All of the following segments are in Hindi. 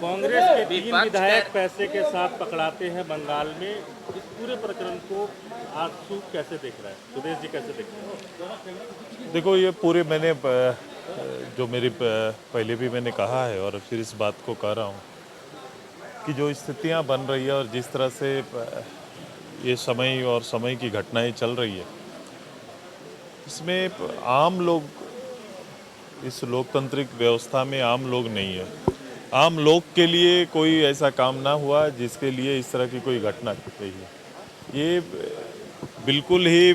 कांग्रेस के 3 विधायक पैसे के साथ पकड़ाते हैं बंगाल में। इस पूरे प्रकरण को आंसू कैसे देख रहा है, सुदेश जी कैसे देख रहे हैं? देखो, ये पूरे मैंने जो मेरी पहले भी मैंने कहा है और फिर इस बात को कह रहा हूँ कि जो स्थितियाँ बन रही है और जिस तरह से ये समय और समय की घटनाएं चल रही है, इसमें आम लोग, इस लोकतांत्रिक व्यवस्था में आम लोग नहीं है। आम लोग के लिए कोई ऐसा काम ना हुआ जिसके लिए इस तरह की कोई घटना घट रही है। ये बिल्कुल ही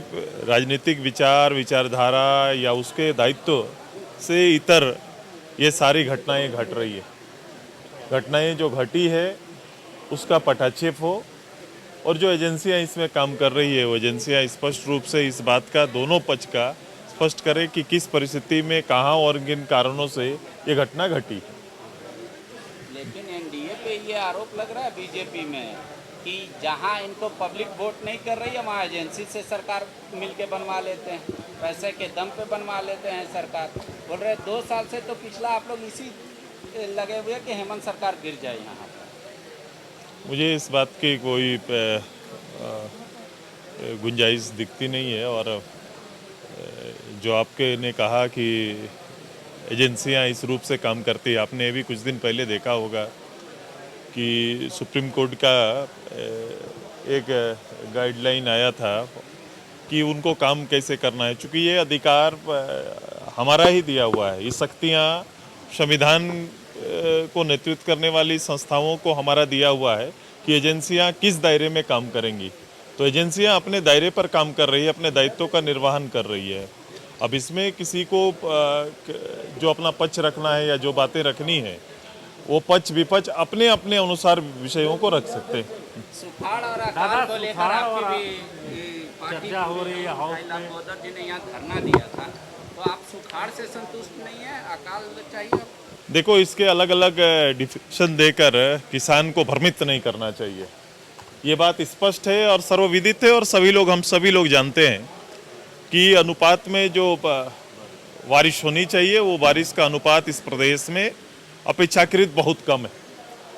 राजनीतिक विचारधारा या उसके दायित्व से इतर ये सारी घटनाएं घट रही है। घटनाएं जो घटी है उसका पटाक्षेप हो और जो एजेंसियां इसमें काम कर रही है वो एजेंसियां स्पष्ट रूप से इस बात का दोनों पक्ष का स्पष्ट करें कि किस परिस्थिति में कहां और किन कारणों से ये घटना घटी। लेकिन एनडीए पे ये आरोप लग रहा है बीजेपी में कि जहां इनको पब्लिक वोट नहीं कर रही है वहां एजेंसी से सरकार मिलके बनवा लेते हैं, पैसे के दम पे बनवा लेते हैं सरकार। बोल रहे 2 साल से तो पिछला आप लोग इसी लगे हुए कि हेमंत सरकार गिर जाए यहाँ पर। मुझे इस बात की कोई गुंजाइश दिखती नहीं है। और जो आपके ने कहा कि एजेंसियां इस रूप से काम करती है, आपने भी कुछ दिन पहले देखा होगा कि सुप्रीम कोर्ट का एक गाइडलाइन आया था कि उनको काम कैसे करना है। चूँकि ये अधिकार हमारा ही दिया हुआ है, ये शक्तियाँ संविधान को नेतृत्व करने वाली संस्थाओं को हमारा दिया हुआ है कि एजेंसियां किस दायरे में काम करेंगी। तो एजेंसियां अपने दायरे पर काम कर रही है, अपने दायित्वों का निर्वहन कर रही है। अब इसमें किसी को जो अपना पक्ष रखना है या जो बातें रखनी है वो पक्ष विपक्ष अपने अपने अनुसार विषयों को रख सकते हैं। सुखाड़ और अकाल को लेकर आपकी भी चर्चा हो रही है हाउस में। बोदर जी ने यहाँ धरना दिया था, तो आप सुखाड़ से संतुष्ट नहीं है, अकाल चाहिए? देखो, इसके अलग अलग डिफिनेशन देकर किसान को भ्रमित नहीं करना चाहिए। ये बात स्पष्ट है और सर्वविदित है और हम सभी लोग जानते हैं कि अनुपात में जो बारिश होनी चाहिए वो बारिश का अनुपात इस प्रदेश में अपेक्षाकृत बहुत कम है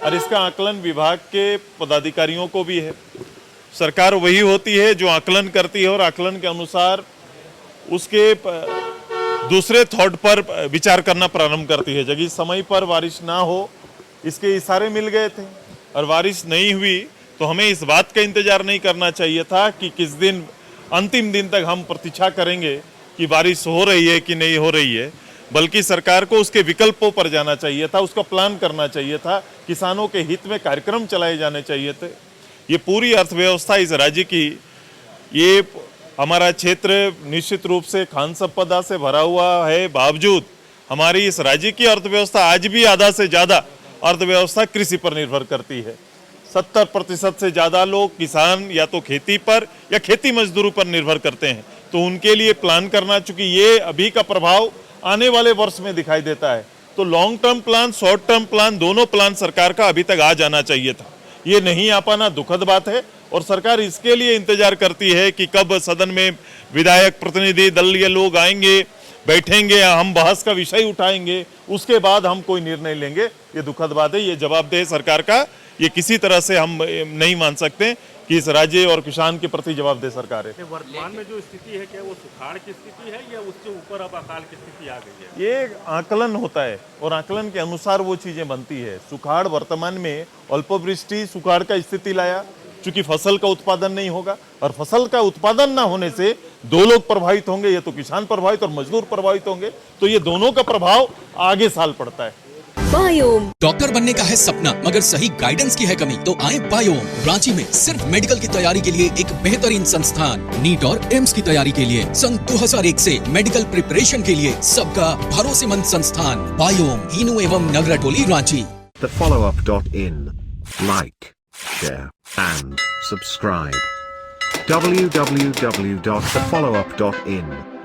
और इसका आकलन विभाग के पदाधिकारियों को भी है। सरकार वही होती है जो आकलन करती है और आकलन के अनुसार उसके दूसरे थॉट पर विचार करना प्रारंभ करती है। जब समय पर बारिश ना हो इसके इशारे मिल गए थे और बारिश नहीं हुई तो हमें इस बात का इंतजार नहीं करना चाहिए था कि किस दिन अंतिम दिन तक हम प्रतीक्षा करेंगे कि बारिश हो रही है कि नहीं हो रही है, बल्कि सरकार को उसके विकल्पों पर जाना चाहिए था, उसका प्लान करना चाहिए था, किसानों के हित में कार्यक्रम चलाए जाने चाहिए थे। ये पूरी अर्थव्यवस्था इस राज्य की, ये हमारा क्षेत्र निश्चित रूप से खान संपदा से भरा हुआ है, बावजूद हमारी इस राज्य की अर्थव्यवस्था आज भी आधा से ज़्यादा अर्थव्यवस्था कृषि पर निर्भर करती है। 70% से ज़्यादा लोग किसान या तो खेती पर या खेती मजदूरों पर निर्भर करते हैं। तो उनके लिए प्लान करना, चूंकि ये अभी का प्रभाव आने वाले वर्ष में दिखाई देता है, तो long term plan, short term plan, दोनों प्लान सरकार का अभी तक आ जाना चाहिए था। ये नहीं आ पाना दुखद बात है और सरकार इसके लिए इंतजार करती है कि कब सदन में विधायक प्रतिनिधि दलीय लोग आएंगे, बैठेंगे, हम बहस का विषय उठाएंगे, उसके बाद हम कोई निर्णय लेंगे। ये दुखद बात है, ये जवाबदेह सरकार का ये किसी तरह से हम नहीं मान सकते कि इस राज्य और किसान के प्रति जवाबदेह सरकार है। वर्तमान में जो स्थिति है क्या वो सुखाड़ की स्थिति है या उससे ऊपर अब अकाल की स्थिति आ गई है? ये आकलन होता है और आकलन के अनुसार वो चीजें बनती है। सुखाड़ वर्तमान में अल्पवृष्टि सुखाड़ का स्थिति लाया, चूंकि फसल का उत्पादन नहीं होगा और फसल का उत्पादन ना होने से 2 लोग प्रभावित होंगे, ये तो किसान प्रभावित और मजदूर प्रभावित होंगे, तो ये दोनों का प्रभाव आगे साल पड़ता है। बायोम डॉक्टर बनने का है सपना मगर सही गाइडेंस की है कमी, तो आए बायोम। रांची में सिर्फ मेडिकल की तैयारी के लिए एक बेहतरीन संस्थान, नीट और एम्स की तैयारी के लिए सन 2001 से मेडिकल प्रिपरेशन के लिए सबका भरोसेमंद संस्थान बायोम, हीनू एवं नगरटोली, Ranchi. thefollowup.in. Like, share and subscribe. www.thefollowup.in